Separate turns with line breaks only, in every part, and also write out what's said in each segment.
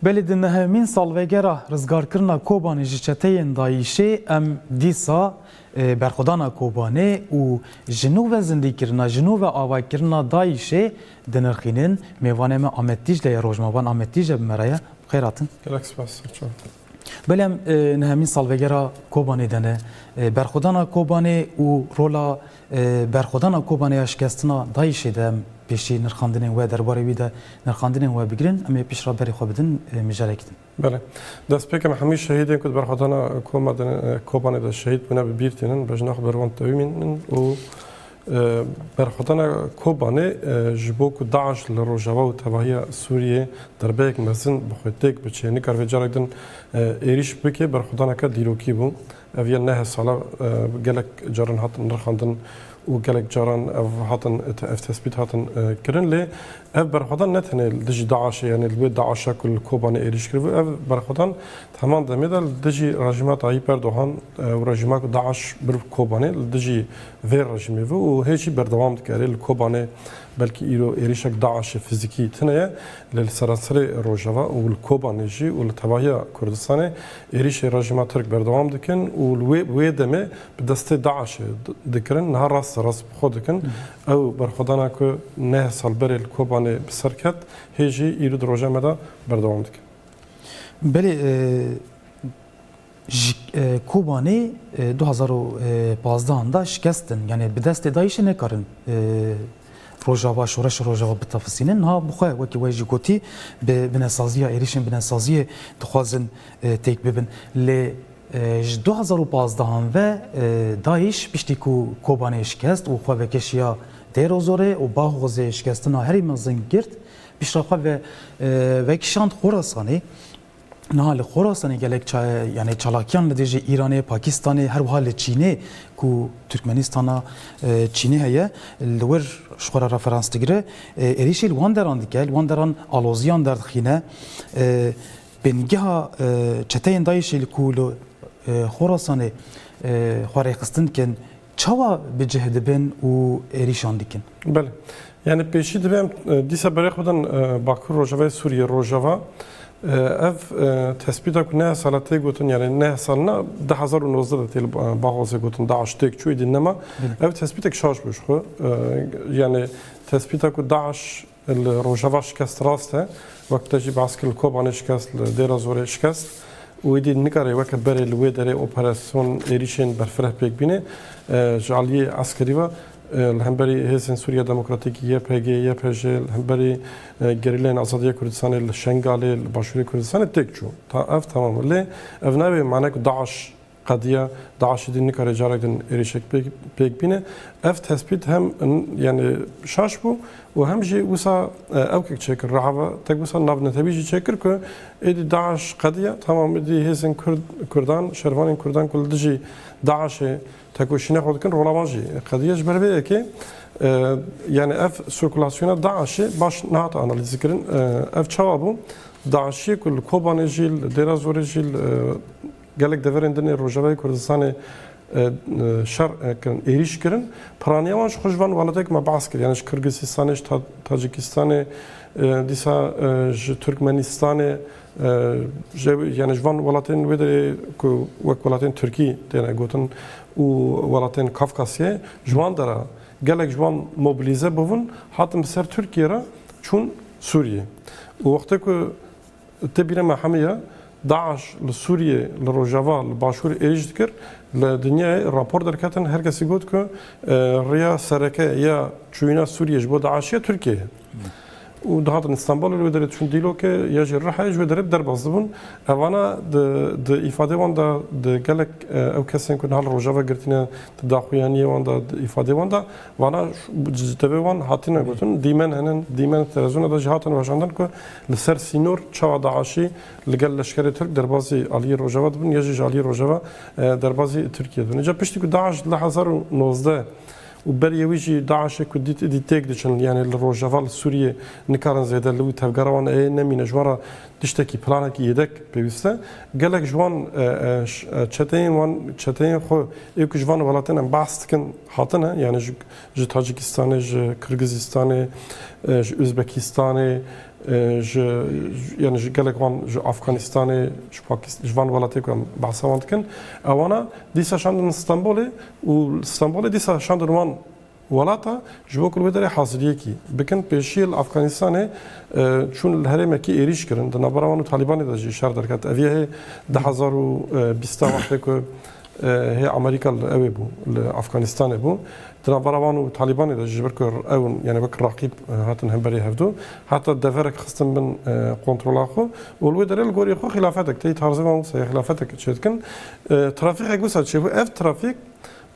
Belê di nehemîn salvegera rizgarkirina Kobanê ji çeteyên Daişê em dîsa berxwedana Kobanê û ji nû ve zindîkirina, ji nû ve avakirina Daişê dinirxînin. Mêvanê me Amed Dîcle ye, rojnavan Amed Dîcle bi me re ye. Xêr hatin.
Gelek spas.
Belê em nehemîn salvegera Kobanê de ne. Berxwedana Kobanê û rola berxwedana Kobanê ya şikestina Daişê de em pêşî nirxandinên we derbarê wî de nirxandinên we bigirin. Em ê pişra berê xwe bidin mijarek din.
بله دەستپێکم هەمووی شەهیدێک کورد بەرخۆدانە کۆبانێدا شەهید بوونە ببیرتێنن بەژناخ بەروان تەویمین و بەرخۆدانە کۆبانێ ji bo ku Daeş li Rojava û tevahiya Sûriyê derbeyek mezin bi xwe têk biçe nikar vê carek din êriş bike berxwedaneke dîrokî bû ev yên nehe sala gelek caran hatin nirxandin û gelek caran ev hatin ev tespît hatin kirin lê ev berxwedan ne tenê dijî Daeşê yani li wê Daeşa ku li Kobanê êriş kiribû ev berxwedan heman demê de li dijî rejima Tayyip Erdogan û rejima ku Daeş bir Kobanê li dijî vê rejimê ve û hêjî berdewam dike lê li Kobanê belkî îro êrişek Daeşê fizîkî tune ye li seranserê Rojava û li Kobanê jî û li tevahiya Kurdistanê êrişê rejima Tirk berdewam dikin û li wê demê bi destê Daeşê dikirin niha rast rast bi xwe dikin ew berxwedana ku neh sal berê li Kobanê bi ser ket hêjî îro di roja me de berdewam dike.
Belê ji Kobanê 2015 da şikestin yani bi destê Daişê nekarin Rojava şoreşa Rojava bitafisînin ha bu xwe wekî we jî gotî bi nesaziya êrişên bi nesaziyê dixwazin têk bibin lê ji 2015 ve Daeş piştî ku Kobanê şikest û xwe vekeşiya Dêrozorê û Baxozê şikestina herî mezin girt pişta xwe ve vekişand Xorasanê niha li Xorasanê gelek yani çalakiyan li dijî İranê, Pakistanê her wiha li Çînê ku Türkmenistana Çînê heye li wir ji xwe re referans digire êrişê li wan deran dike li wan deran aloziyan derdixîne bêngeha çeteyên Daişê ku li Xorasanê xwe rêxistin dikin çawa bicih dibin û êrîşan dikin.
Bele yani pêşî dibe em dîsa berê xwe din Bakur Rojavayê Sûriye Rojava ev tespîta ku nehe sala tê gotin yani nehe salina 2019 de tê Baxozê gotin Daeş têk çû êdî nema ev tespîtek şaş bû ji xwe yani tespîta ku Daeş li Rojava şikest rast e wekte jî behs kir li Kobanê şikest li Dêrozorê şikest û êdî nikarê weke berê li wê derê operasyon êrişên berfireh pêk bîne ji aliyê eskerî ve li hemberî hêzên Sûriya Demokratîk YPG, YPJ, li hemberî gerîleyên Azadiya Kurdistanê li Şengalê, li Başûrê Kurdistanê têk çû. Ev tamam lê ev navê mane ku Daeş qediya Daeşê dî nikare carek din êrişek pêk bîne ev tespît hem yani şaş bû û hem jî wisa ewkek çêkir rehava tek wisa navnetebî jî çêkir ku êdî Daeş qediya tamam êdî hêzên Kurdan şervanên Kurdan ku li dijî Daeşê tekoşînê xwe dikin rolavan jî qediya ji ber vê yekê yani ev sirkulasyona Daeşê baş nehat analîz kirin ev çawa bû Daeşê ku li Kobanê jî li Dêrozorê jî gelek deverên dinê Rojavayê Kurdistanê şer êriş kirin piraniya wan ji xwe ji van welatek me behs kir yani ji Kirgizistanê ji Tacikistanê dîsa ji Türkmenistanê yani ji van welatên wê derê ku wek welatên Tirkî têne gotin û welatên Kafkasyayê ji wan dera gelek ji wan mobilîze bûbûn hatin bi ser Tirkiye re çûn Sûriye û wextê ku tê bîra me hemiye Daeş li Sûriye, li Rojava, li Başûrê êriş dikir li dinyayê rapor derketin her kesî got ku rêya sereke ya çûyîna Sûriye ji bo Daeşê Tirkiye ye. û dihatin İstanbulê li wê derê çûn dîlokê ya jî Rihayê ji wê derê derbas dibûn evana di îfadê wan da di gelek ew kesên ku nihal Rojava girtîne di daxuyaniyê wan da di îfadê wan da wana ji tevê wan hatîne gotin dîmen henin dîmen televizyona da jî hatin weşandin ku li ser sînor çawa Daeşî li gel leşkerê Tirk derbasî aliyê Rojava dibin ya jî ji aliyê Rojava derbasî Tirkiye dibin. Ca piştî ku Daeş li 2019 û beriyê wî jî Daeşê ku dît têk diçin yani li Rojava li Sûriyê nikarin zêde li wî tevgera wan nemîne ji wara tiştekî planekî yêdek pêwîst e gelek ji wan çeteyên xwe ê ku ji van welatên em behs dikin hatine yani ji Tacikistanê ji Kirgizistanê ji Uzbekistanê yani gelek van Afganistan'ı, van velatê ku bahsavand dikin, ewana dîsa şandin İstanbul'ê û İstanbul'ê dîsa şandin wan welata ji bo ku wê derê haziriyekî bikin pêşî Afganistan'ê çûn li herêmekî êrîş kirin di navbera wan û Talibanê de jî şer derket. Ev yê 2020 wextê ku هي أمريكا الأوي بو لأفغانستان بو تنا برابان وطالبان إذا جبرك أو يعني بك رقيب هاتن هم بري هفدو حتى دفرك خصم من كنترول أخو والوي دريل قوري أخو خلافتك تي تارزم أو سي خلافتك تشتكن ترافيق أقول سات شيء اف ترافيق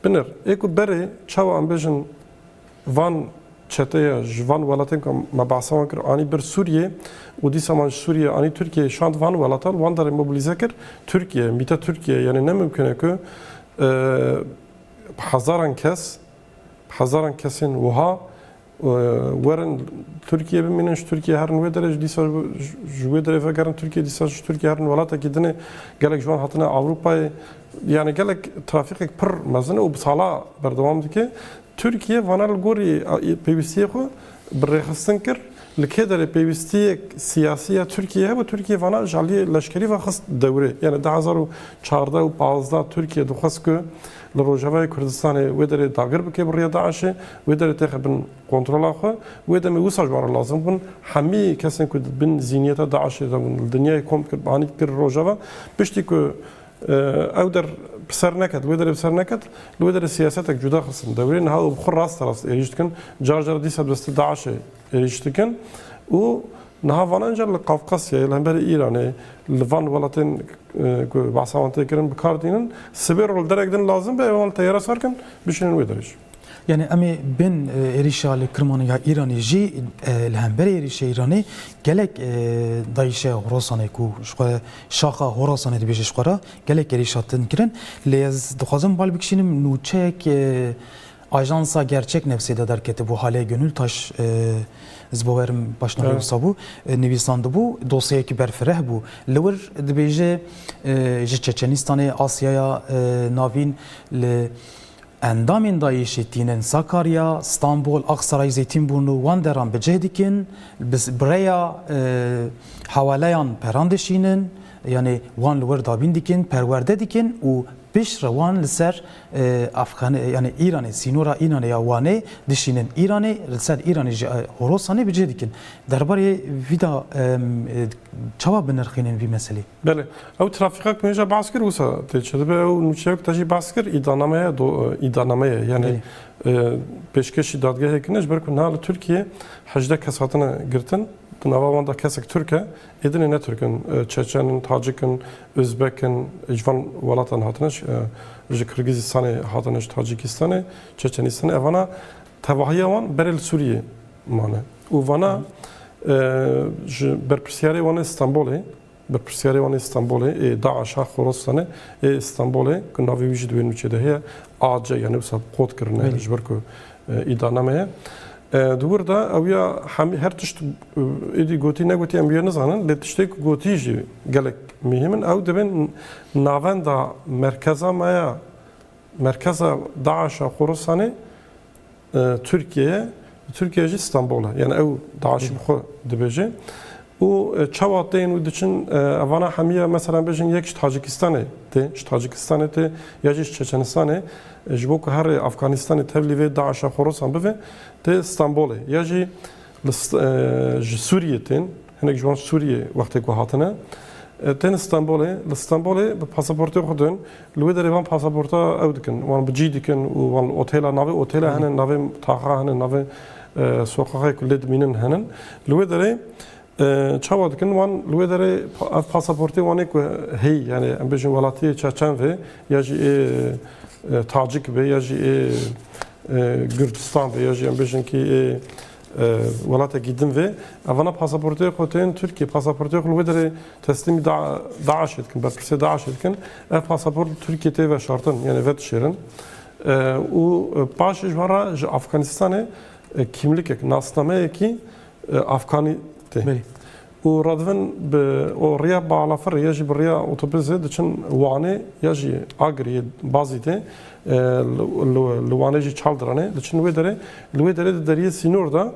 بنر إيكو بري شوا أم بيجن فان çeteye jvan welatin ma bahsawan kir ani bir Suriye û dîsa man Suriye ani Türkiye şand van welatan wan derê mobilize kir Türkiye mîta Türkiye yani ne mümkün e ku hezaran kesên wiha werin Türkiye bimînin ji Türkiye herin wê derê dîsa ji wê derê vegerin Türkiye dîsa ji Türkiye herin welatekî dinê gelek ji wan hatine Avrupayê yani gelek trafîkek pir mezin û bi sala berdewam dike Türkiye vanal gori peyvistiyê xwe birêxistin kir li kê derê peyvistiyek siyasî ya Türkiye hebe Türkiye vana ji aliyê leşkerî ve xist dewrê yani 2014 û 15 Türkiye dixwest ku li Rojavayê Kurdistanê wê derê dagir bike bi rêya Daişê wê derê têxe bin kontrola xwe wê demê wisa ji wan re lazim bûn hemî kesên ku bin zîniyeta Daişê de bûn li dinyayê kom kir banî kir Rojava piştî ku ew der بسر نکد وی در بسر نکد لو در سیاست یک جدا خصم دورین ها بخور راست راست ایجاد کن جار دیس دست داعش ایجاد کن و نه وانجا لقافقاسیا الان بر ایرانه لوان ولاتن بحثوانت کردن بکاردینن سبیر رول درگدن لازم به اول تیار سر کن بشینن وی درش
Yani emi ben erişa Kırmanı ya İran'ı ji lehember erişa İran'ı gelek dayişe Horasan'ı ku şaha Horasan'ı diye şuara gelek erişatın kiren lez duhazım balbikşinim nuçek ajansa gerçek nefsede derketi bu hale gönül taş zboverim başına olsa bu Nivisan'da bu dosyaya ki berfereh bu lewir dibêje ji Çeçenistan'ı Asya'ya navin le endamên Daişê tînin Sakarya, İstanbul, Aksaray, Zeytinburnu wan deran bicih dikin birêya hewaleyan peran dişînin yani wan li wir dabîn dikin perwerde dikin û piştre wan li ser yani İranê sînora İranê ya wanê dişînin İranê li ser İranê ji Horasanê bicih dikin derbarê vî da çawa binirxînin vî meselê
بله او ترافیک میشه باز کرد وسا تیچه به او نوچهک تاجی باز کرد iddianameye yani peşkeşi dadgahı kinaj berkun nal Türkiye hacda kesatına girtin navavanda kesek Türkiye edine ne Türk'ün Çeçen'in Tacik'in Özbek'in icvan valatan hatınış Kırgızistan'ı hatınış Tacikistan'ı Çeçenistan'ı evana tevahiyavan berel Suriye mane uvana berpisyari wana İstanbul'e berpisyari wana İstanbul'e Daiş'a Khorasan'ı İstanbul'e kunavi vücudu benim içinde he ağaca yani usab kod kırne jberku iddianameye Burada avya her tişt edi goti ne goti em yerine zanen le tiştek goti ji gelek mühimin ev de ben navenda merkeza maya merkeza Daiş'a Khorasan'ı Türkiye İstanbul'a yani ev Daiş'i bu dibece o çavatayın o için avana hamiye mesela bejin yek Tacikistan'ı te ya Çeçenistan'ı jibok her Afganistan'ı tevli ve Daiş'a Khorasan be te İstanbul'a ya Suriye'ten hani jwan Suriye vakti ku hatına ten İstanbul'a pasaportu xudun lüder van pasaporta evdikin wan bicidikin wan otela navi otela hanen navi taxa hanen navi sokağa kullet minin hanen lüder çavadkin wan lüder pasaportu wan ek hey yani ambejin walatiye Çeçen ve ya Tacik ve ya Gürcistan ve ya ambejin ki Walata gidin ve avana pasaportu koten Türkiye pasaportu lüder teslimi Daesh etkin berpirse Daesh etkin pasaport Türkiye'te ve şartın yani vet şerin o baş jvara Afganistan'e kimlik nasname ki Afgani te o radven be o riya bağlafır ya ji riya otobüse için vane ya ji agri bazite luane ji çaldırane için ve dere de deriye sinurda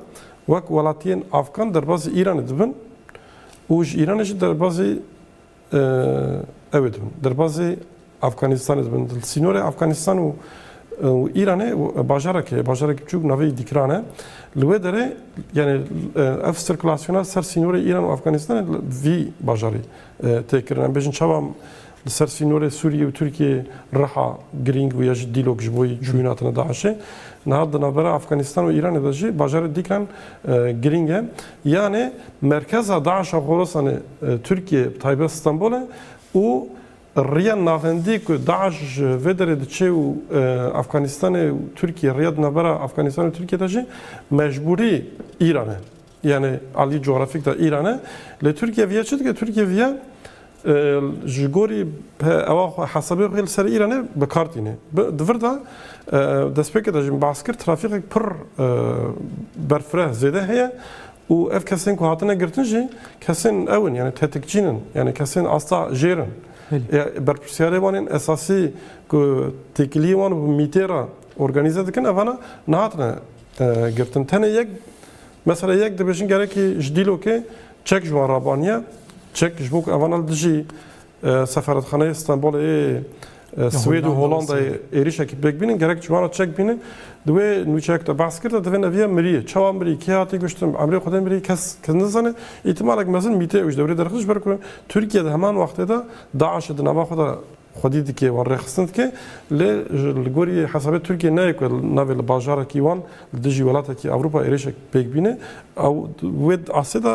وەک وڵاتیان ئافغان دەربازی ئیرانە دەبن و ji ئیرانە jî derbazê ew dibin derbazê Afganistanê dibin sînorê Afganistan û İranê bajarekî biçûk navê dîkiran e li wê derê yani ev sirkulasyona ser sînorê İran û Afganistanê vî bajarê têkirin em bêjin çawa li ser sînorê Sûriye û Tirkiye reha girîng û ya jî dîlok ji bo çûyînatina Daişê niha di navbera Afganistan û İranê de jî bajarê dîkiran girîng e yani merkeza Daişa Xorasanê Tirkiye taybet Stenbolê û Riya navendî ku Daeş vê derê diçe û Afganistanê û Tirkiye riya di navbera Afganistan û Tirkiye de jî mecbûrî İran e yani alî coğrafîk da İran e li Tirkiye viya çi dike Tirkiye viya ji gorî ewa hesabê xwe li ser İranê bikartîne di vir da destpêkê de jî behs kir trafîkek pir berfireh zêde heye û ev kesên ku hatine girtin jî kesên ew in yani tetikçînin yani kesên asta jêrin berpirsiyarê wan ên esasî ku têkiliyê wan bi mîtêra organize dikin evana nehatine girtin tenê yek mesela yek dibêjin gerekî ji dîlokê çek ji wan rabaniye çek ji bo ku evana dijî seferetxaneyê Stenbolê Swêd û Holandayê êrişekî pêk bînin gerek ji wan re çek bînin di wê nûçeyek de behs kir de divê neviye mirî çawa mirî kê hatî kuştin emrê Xwedê mirî kes nizane îhtimalek mezin mîtê ew ji devrê derxist ji ber ku Tirkiye de heman wextê de Daişê di nava xwe de xwedî dike wan rêxistin dike lê li gorî hesabê Tirkiye nayê ku navê li bajarekî wan li dijî welatekî Ewropa êrişek pêk bîne ew wê asê de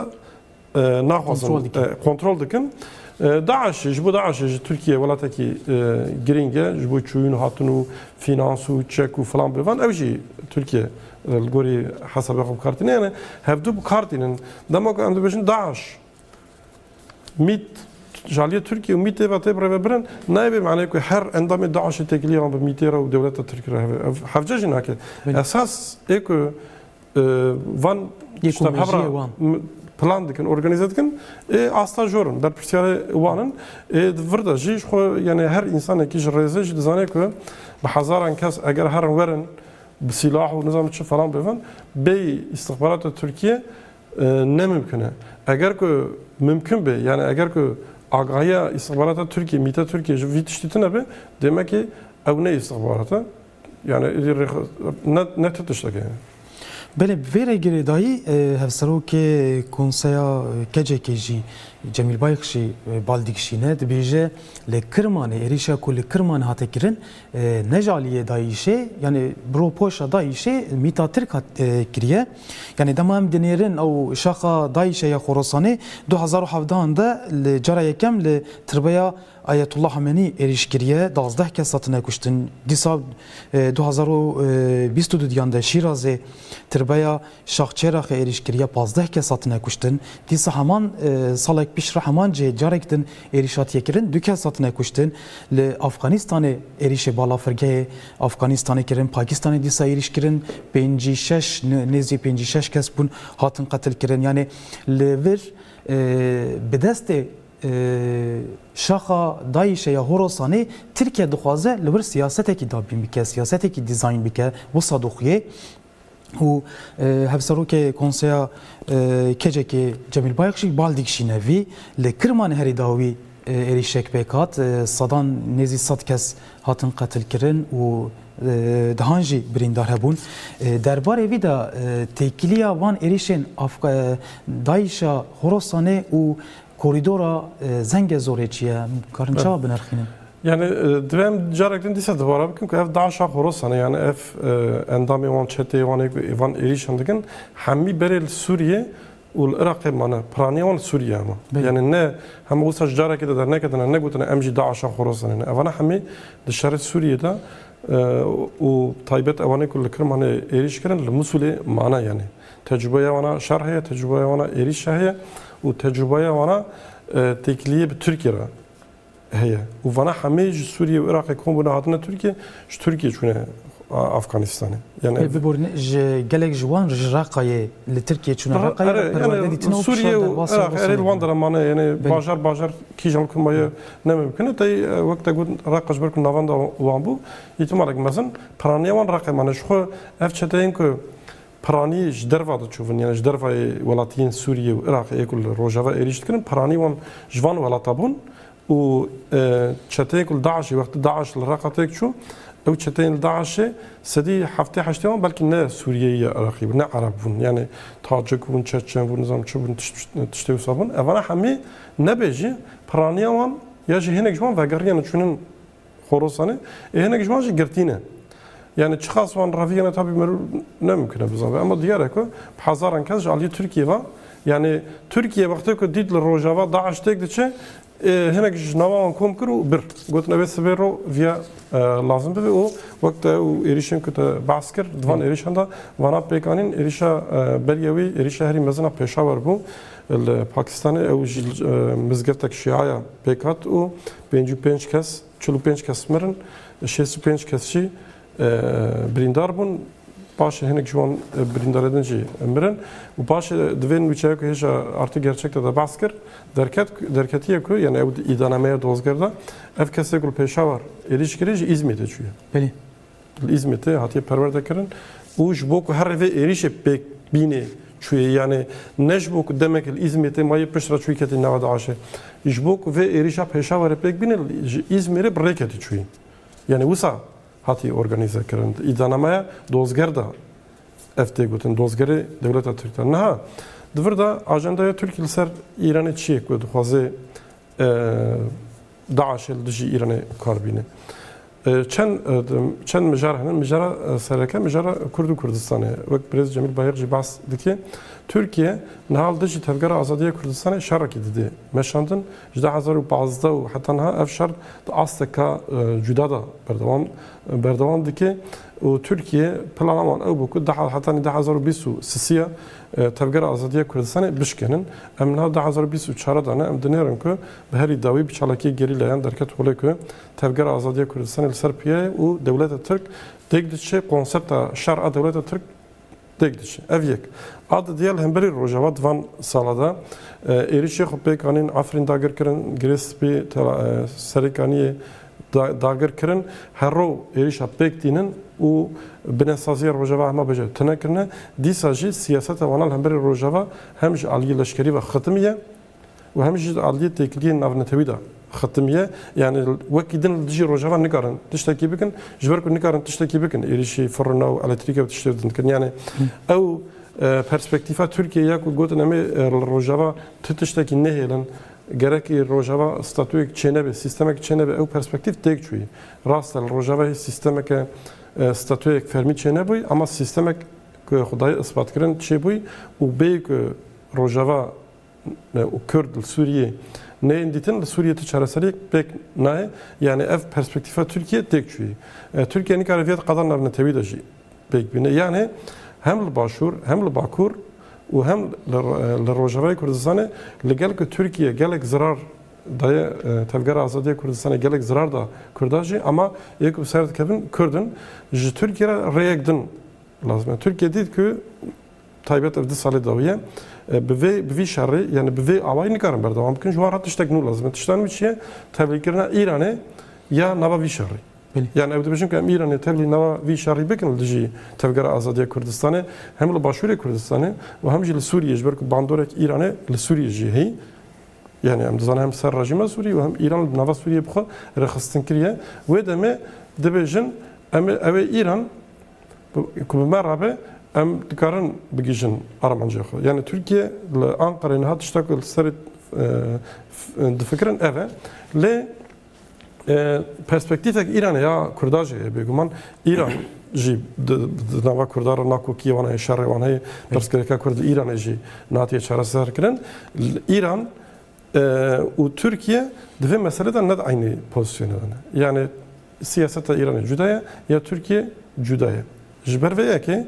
naxwazin kontrol dikin Daeş ji bo Daeş ji Tirkiye welatekî girîng e ji bo çûyîn hatin û finans û çek û filan bivan ew jî Tirkiye li gorî hesabê xwe bikartîne yani hevdû bikartînin dema ku em dibêjin Daeş mît jaliyê Tirkiye û mîtê ve tê birêvebirin nayê meعنeyê ku her endamê Daeşê têkilî wan bi mîtêra û dewleta Tirkiye heve ev hevce jî nake esas ê ku van plan dikin, organize dikin, asta jorun. Der pirsiyarê wanin, vir de jî yani her insanekî ji rêzê jî dizane ku bi hezaran kes eger herin werin bi silah û nizam çi falan bivin, bê istihbarata Tirkiye ne mümkün e. Eger ku mümkün be, yani eger ku agahiya istihbarata Tirkiye, mîta Tirkiye ji vî tiştî tune be, demek ki ew ne istihbarata, yani ne tişteke yani.
Belê vêre girê dayî hevserokê konseya kecekê jî Cemîl Bayxşî baldîkişîne dibêje li Kirmanê êrişa ku li Kirmanê hate kirin ne jaliyê Daişê yani biropoşa Daişê mîta Tirk kiriye yani dema em dinêrin ew şaxa Daişê ya Xorasanê 2017 de li cara yekem li tirbeya Ayetullah Hamenî êriş kiriye 12 kes hatine kuştin dîsa 2022 diyan de Şîrazê tirbeya Şaxçêraxê êriş kiriye 15 kes hatine kuştin dîsa heman salek pişre heman cê carek din êrişatiye kirin 2 kes hatine kuştin li Afganistanê êrişê balafirgehê Afganistanê kirin Pakistanê dîsa êriş kirin 56 nêzî 56 kes bûn hatin qetil kirin yani li vir bi destê şaxa Daişê ya Horasanê Tirkiye dixwaze li vir siyasetekî dabîn bike, siyasetekî dizayn bike wisa doxuye û hevserokê konseya kecekê Cemîl Bayxşî baldîkişîne vî li Kirmanê herî dawî êrişek pêk hat sadan nêzî 100 kes hatin qetil kirin û dihan jî birîndar hebûn derbarê vî de têkiliya van êrişên Daişa Horasanê û koridora Zengezorê çi ye karin çawa binerxînin
yani divêm carekî dîsa dibara bikin ku ev Daişa Xorasanê yani ev endamê wan çetê wan van êrîşan dikin hemî berê li Sûriye û li Iraqê mane piraniya wan li Sûriye me yani ne hemû wisa ji carekê de derneketine negotine em jî Daişa Xorasanê ne evana hemî di şerê Sûriyê de û taybet ewanê ku li Kirmanê êrîş kirin li Musulê mane yani tecrübeya wana şer heye tecrübeya wana êrîş heye û tecrübeya wana têkiliyê bi Tirkiye re heye û vana hemê ji Sûriye û Iraqê kombûne hatine Tirkiye ji Tirkiye çûne Afganistanê yani
biborîne ji gelek ji wan ji Raqayê li Tirkiye çûne Raqayê perwerde dîtine û
Sûriye û Iraqê erê li wan de re mane yani bajar kîjan kirmaye ne mümkün e tey wek te got Raqa ji ber ku navan da wan bû îhtimalek mezin piraniya wan Raqê mane ji xwe ev çeteyên ku پرانی جدروا دچوون یعنی جدروا ولاتین سوریه و عراق اکل روجاوا ایریشت کردن پرانی وان جوان ولاتابون و چته اکل داعش وقت داعش لرقاتك شو او چتين داعش سدي هفته هشته وان بلکه نه سوریه عراقی نه عرب بون یعنی تاجک بون چچن بون نظام چو بون تشتي صابون اولا همه نبيجي پرانی وان یا جه هنگ جوان وگریان چونن خورسانه هنگ جوان جه گرتینه yani çıkasvan rafiğine tabii ne mümkün bize ama diğer ki hazaran kez Ali Türkiye var yani Türkiye vakti ki didler Rojava Daesh tekdiçe henek jnavan komkuru bir gotne ve sebero via lazım be o vakti o erişim ki basker dvan erişanda vana pekanin erişa belgevi erişa heri mezana Peşavar bu Pakistan'ı o mizgertek şiaya pekat o 55 kes 45 kesmerin 65 kesçi بريندار بون باش هناك جوان بريندار دنجي مرن وباش دوين ويتشاك هيجا ارتي gerçekte de baskır derketiye ku yani ev idanamaya dozgarda ev kesekul Peşavar erişkirici İzmit'e çüyor.
Beli.
İzmit'e hatiye perverde kirin uj boku her ve erişe pek bine çüyor yani neş boku demek İzmit'e mayı pişra çüyor keti navada aşe iş boku ve erişe Peşavar pek bine İzmir'e breketi çüyor. Yani usa hati organize kirin. İdanamaya dozgerda efte gotin dozgeri devleta Türkler. Naha divir da ajandaya Türkiye ser İran'ı çiğek ve duhaze Daesh el diji İran'ı karbine. Çen mijarhanın mijara sereke mijara Kurdu Kurdistan'ı ve Brez Cemil Bayırcı bas diki Türkiye nahal diji tevgara azadiye Kurdistan'ı şaraki dedi. Meşandın jda hazaru bazda u hatta naha ev şart asteka cüda da berdevam diki و Türkiye planlaman ev boku daha hatta 2020 sisiya tevgara azadiye Kurdistan'ı bişkenin emna 2020 çaradana em dinerim ki biheri davi biçalaki gerileyen derket hole ki tevgara azadiye Kurdistan'ı Serpiye u devlet Türk degdiçe konsepta şar'a devlet Türk degdiçe ev yek adı diyel hemberi Rojava dvan salada erişe xupekanin Afrin dagir kirin Grespi serikaniye dagir kirin herro erişa pektinin و بنسازی روجاوا هم بجه تنکرنه دیساجی سیاست وانال هم بر روجاوا همش عالی لشکری و ختمیه و همش عالی تکلیه نافنتوی دا ختمیه یعنی وقتی دیجی روجاوا نکارن تشتکی بکن جبر کن نکارن تشتکی بکن ایریشی فرنا و الکتریک و تشتردن کن یعنی او پرسپکتیفا ترکیه یک گوتن امی روجاوا تشتکی نهیلن gerek Rojava statüyek çenebe, sistemek çenebe ev perspektif tek çuyi. Rastel Rojava sistemek statüyek fermi çenebe ama sistemek ki Xudayı ispat kirin çe buy u bey ki Rojava u Kürt Suriye ne inditin Suriye çareselik pek ne yani ev perspektife Türkiye tek çuyi. Türkiye'nin kareviyet kadarlarını tevidaji pek bine yani hem Başur hem Bakur و هم لروجاوی کردستان لگل که ترکیه گلک ضرر دای تفگر آزادی کردستان گلک ضرر دا کرداجی اما یک سرد کردن کردن ج ترکیه ریک دن لازمه ترکیه دید که تایبت افدی سالی داویه به شری یعنی به آوای نکارم بردوام کن جوارات تشتگنو لازمه تشتن میشه تبلیغ کردن ایرانه یا نوا وی شری yani evde bizim ki İran'ı tebliğ nava vi şerri bekin dici tevgara azadiye Kurdistan'ı hem le başure Kurdistan'ı ve hem de Suriye jberk bandorek İran'ı le Suriye jihi yani hem de hem ser rejime Suriye ve hem İran nava Suriye bu rekhstin kiriye ve deme debejin eve İran ku merabe em dikarin bigijin Armanca yani Türkiye le Ankara'nın hat iştakıl seret de fikrin eve le perspektifek İran'a ya Kurdajı beguman İran ji nava Kurdara nako Kiyevan'a şerrevan'a perskereka Kurd İran'a ji natiye çareser kirin İran u Türkiye dve meseleden ne de aynı pozisyonda yani siyasete İran'a cüdaya ya Türkiye cüdaya jber veya ki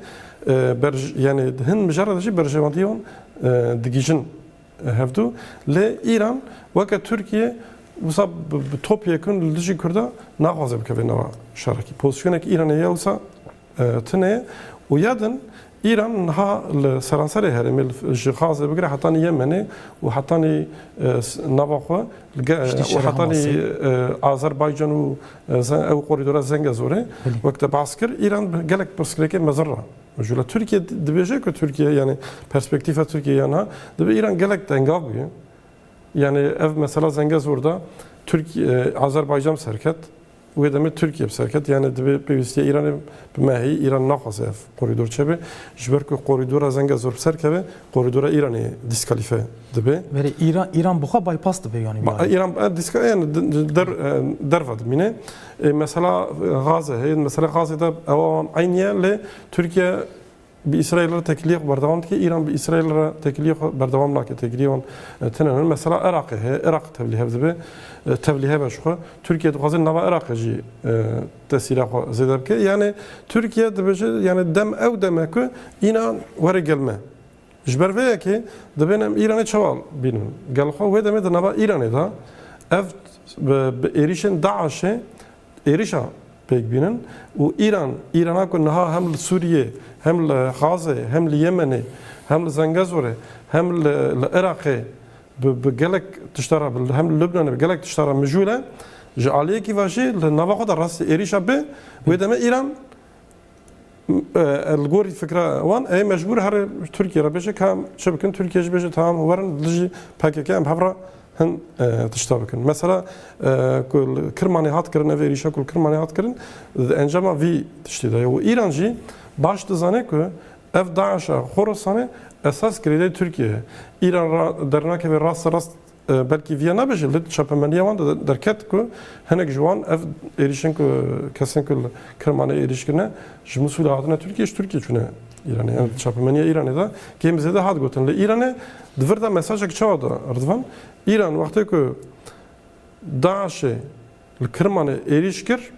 yani hin müjarrad berjevantiyon digijin hevdu le İran vaka Türkiye وصاب بتوب يكون لجي كردا ناقص بكفي نوا شاركي بوزيشنك إيرانية وصا تنايا ويادن ایران ها سرانسر هرمی جخاز بگره حتانی یمنی و حتانی نواخو و حتانی آذربایجان و او قریدور زنگ زوره وقت باسکر ایران گلک پرسکریک مزرعه مجوله ترکیه دبیجه که ترکیه یعنی پرسپکتیف ترکیه یعنی دبی ایران گلک تنگاب بیه یعنی ev mesela Zengezur'da Türkiye Azerbaycan serket ve demek Türkiye serket yani de bir İran'ı mehi İran naxas ev koridor çebe jber ki koridora Zengezur serkeve koridora İran'ı diskalife dibe
Veri İran buha bypass dibe yani
İran diska yani dervad mine mesela Gazze mesela Gazze'de aynı yerle Türkiye bir İsrail'e teklif berdavamdı ki İran bir İsrail'e teklif berdavamla ki teklifen tenenen mesela Irak tebliğ dibe tebliğe başka Türkiye de nava Irak'cı tesirah zedeb ki yani Türkiye de yani dem ev demek ki İran var gelme jber ve ki de benim İran'a çaval binin gelxo ve demek de nava İran'da da ev erişen Daesh'e erişa pek binin و İran'a kunha hem Suriye hem Gazze hem Yemen'e hem Zengezur'e hem Irak'e بجلك تشترى هم لبنان بجلك تشترى مجولة جعليه كيفاشي لنواقع الراس إيريشا به وإذا ما إيران الجوري فكرة وان أي مجبور هر تركيا ربيشة كام شبكن تركيا جبيشة تام ورن لجي باكي كام بحبرة هن تشتبكن مثلا كل كرماني هات كرن في إيريشا كل كرماني هات كرن إنجما في تشتيده وإيران جي باش تزانه كه اف داعش خراسانه اساس کرده ترکیه ایران را در نکه راست belki Viyana bejeldi çapemeniye van da derket ku henek jwan ev erişin ku kesin ku Kırman'a erişkine jmusul adına Türkiye çüne İran'a yani çapemeniye İran'a da kemize de had gotenle İran'a dvrda mesajı çavada Rıdvan İran vakti ku Daesh'e Kırman'a erişkir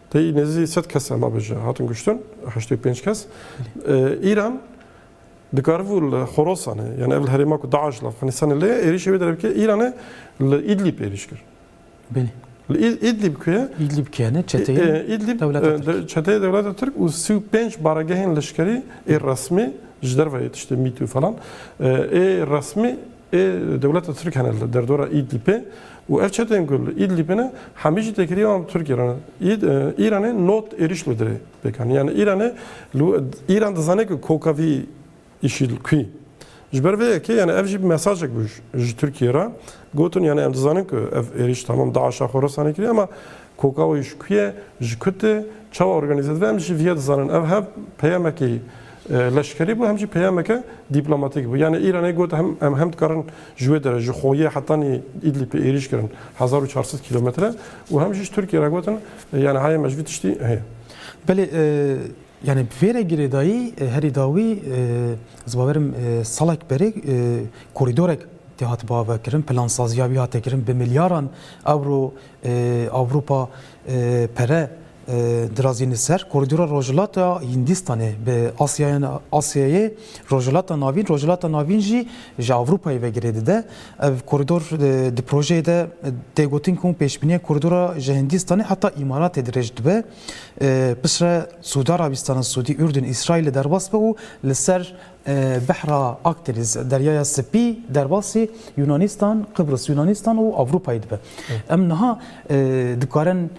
Tey nezi set kese ma beje hatun güçtün 85 kes İran دكارفول خراسان يعني قبل هريما كو داعش لافغانستان اللي إيريش يقدر بك إيران إدلب إيريشكر.
بله.
إدلب كيا.
إدلب كيانة çeteye.
إدلب çeteye devlet Türk و 35 بارگاهين لشكري الرسمي جدر ve işte MİTÜ falan resmi devlet Türk hanel derdora İdlib'e و ev çeteye gül İdlib'ine hamici tekriye Türkiye'ne İran'e not erişlidir bekan yani İran'da zane ki kokavi işil ki. Jber ve ki yani ev bir mesaj ekmiş Türkiye'ye. Gotun yani em zanen ki ev eriş tamam Daesh'a Khorasan'a kiri ama kokavi iş kiye jkute çava organize ve em ji viyet zanen ev hep peyameki leşkeri bu hem ji peyameke diplomatik bu. Yani İran'a got hem karın jüve derece xoye hatta ni İdlib'e eriş kirin 1400 kilometre ve hem ji Türkiye'ye gotun yani hayır mecbur işte he.
Beli yani vere gire dahi heri davi zbaverim salak beri koridorek tihat bava kirin plan saziya bihat kirin be milyaran avro Avrupa pere drazini ser koridora rojlata Hindistan'e be Asya'ya rojlata navin ji Avrupa'ya ve giredi de ev koridor de projede de gotin kum peşbiniye koridora Hindistan'e hatta imarat edirecdi be pişre Suudi Arabistan'ın Suudi Ürdün İsrail'e derbas be u lisser Behra Akdeniz deryaya Spi derbasi Yunanistan Kıbrıs Yunanistan u Avrupa'ydı be em naha dikaren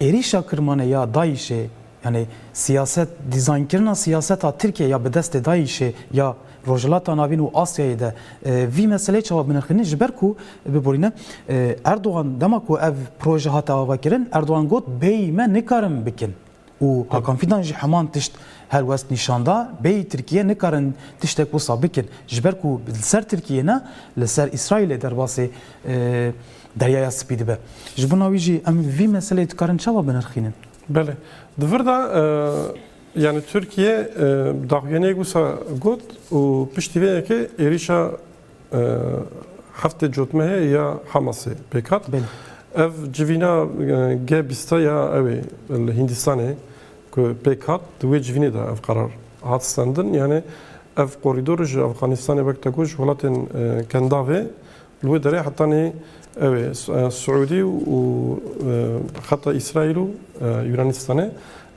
Erişa Kırman'a ya Daesh'e yani siyaset dizayn kirna siyaset a Türkiye ya bedeste Daesh'e ya Rojlata navin u Asya'yı da vi mesele cevap menxini jberku beborine Erdoğan demek o ev proje hata avakirin Erdoğan got beyme nekarim bikin u Hakan Fidan ji heman tişt her west nişanda bey Türkiye nekarin tiştek bu sabikin jberku ser Türkiye'ne ser İsrail'e derbası deryaya spidi be. Jbuna viji em vi mesele tkarin çava benarxinin.
Bele. Dvrda yani Türkiye dağyene gusa got u piştive ki erişa hafte jotmeye ya Hamas'ı bekat.
Bele.
Ev civina gebista ya evi Hindistan'e ku bekat duve civine da ev karar hatstandın yani ev koridoru Afganistan'e bektakuş volatin kendave luve dere hatta ne Evet, Suudi ve hatta İsrail ve Yunanistan'ı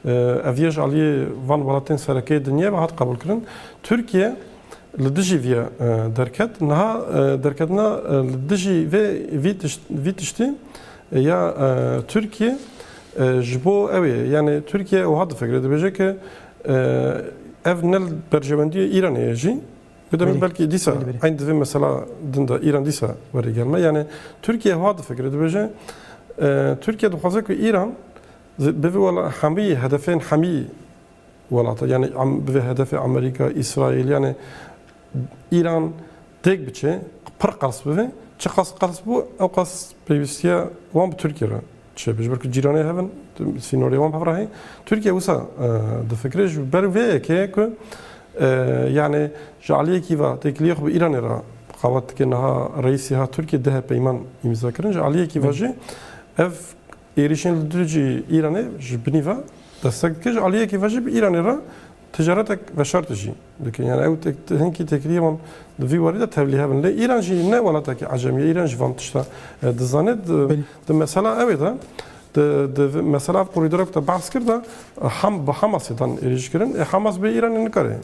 اڤیج علی وان ولاتین سرکی دنیا و هات قبول کردن ترکیه لدجی ویا درکت نه درکت نه لدجی و ویتشتی یا ترکیه جبو اوی یعنی ترکیه و هات فکر دبیجه که ev nel berjevendiye İran'e jî Bedemîn belki dîsa aynı divê mesela dinda İran dîsa werî gelme yani Türkiye hava difekire dibêje Türkiye dixwaze ku İran bi vê hemî hedefên hemî welata yani bi vê hedefê Amerîka, İsrail yani İran têk biçe pir qas bibe çi qas bû ew qas pêwîstiya wan bi Türkiye re çêbij ber ku cîranê hevin sînorê wan hevrahî Türkiye wisa difikire ji ber vê yekê ku yani جعلیکی و تکلیه خو ایران را قوت که نه رئیسی ها ترکیه ده پیمان امضا کردن جعلیکی واجه اف ایریشن لدرجی ایرانه جبنیوا دستک که جعلیکی واجه به ایران را تجارت و شرط جی لکن یعنی او هنگی تکلیه من دوی وارد تبلیغ هم لی ایران جی نه ولی تا که عجمی ایران جوان تشتا دزانه د مثلا اویدا د مثلا کوریدور که بحث کرده هم به حماس دان ایریش کردن حماس به ایران نکره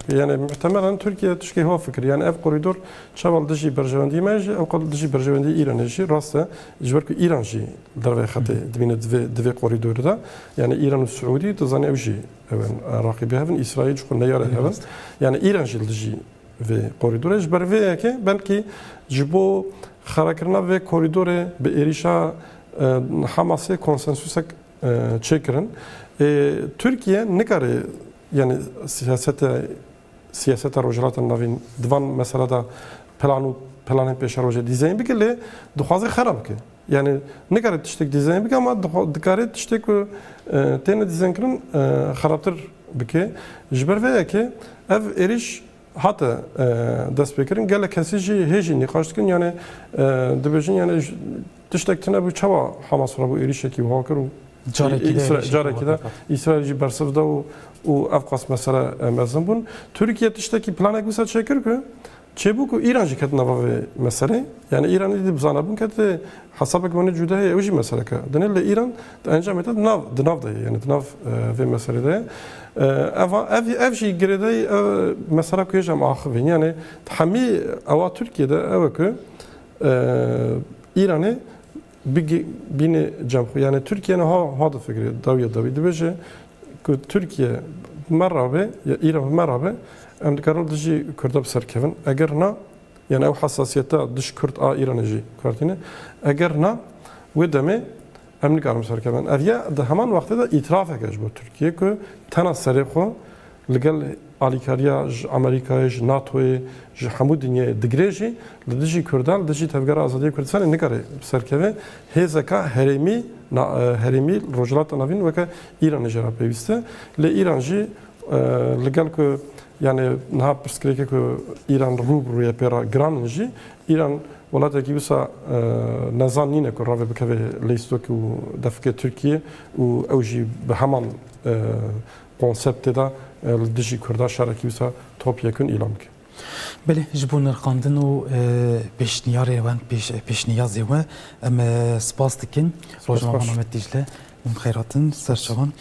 yani muhtemelen Türkiye tuşki hava fikri yani ev koridor çaval dışı berjevendi meci ev kal dışı berjevendi İran jî rastı jber ku İran jî derve xate dibine dve koridoru da yani İran ve Suudi tazani ev jî even rakibi hevin İsrail çukun neyar hevin yani İran jî dışı ve koridor jber ve ki belki jibo xarakirna ve koridore be erişa Hamas'e konsensusak çekirin Türkiye ne kadar yani siyasete rojalatın navin divan mesela da planın peşer roja dizayn bikele duhazı xarab ki yani ne kadar tiştek dizayn bik ama dikare tiştek tene dizayn kirin xarabtır bike jber ve ki ev eriş hatta dest bekirin gele kesici heji nikaştkin yani dibejin yani tiştek tene bu çaba Hamas bu erişe ki vakır Careki de İsrailci bersevda o Afgas mesela mezun bun. Türkiye tişteki planak mesela çekir ki çebuk İrancı ketna ve mesele yani İran dedi bizana bun kete hasabek mene cüdahe evji mesele ka. Denelle İran encam etti dınav da yani dınav ve meselede ev şey geride mesela kuyacağım ahvin yani hami ava Türkiye'de ev ki İran'ı bine cam yani Türkiye'nin hada fikri davi dibece ki Türkiye merabe ya İran merabe em dikaral diji Kurdab serkevin eğer na yani ev hassasiyete dış Kürt a İran'ı kartine eğer na ve deme em dikaral serkevin ev ya da hemen vakti da itiraf edecek bu Türkiye ki tana serexo legal alikariya Amerika'ya NATO'ya همو دنیا دگریجی لدیجی کردال دجی تفکر آزادی کردستان نکاره سرکوه هزکا هرمی روجلات نوین وکه ایران جرا پیوسته ل ایرانجی لگال که yani نه پرسکریکه که ایران روی پیرا گرانجی ایران ولاتی که بسا نزان نینه که راه بکوه لیستو که دفکه ترکیه و اوجی به همان کنسپت دا لدیجی کرده شرکی بسا توپ یکن ایلام که
بله جبون نرقاندن و پیشنیاره و پیشنیازی و ام سپاس دکن روز محمد دیجله خیراتن سرشوان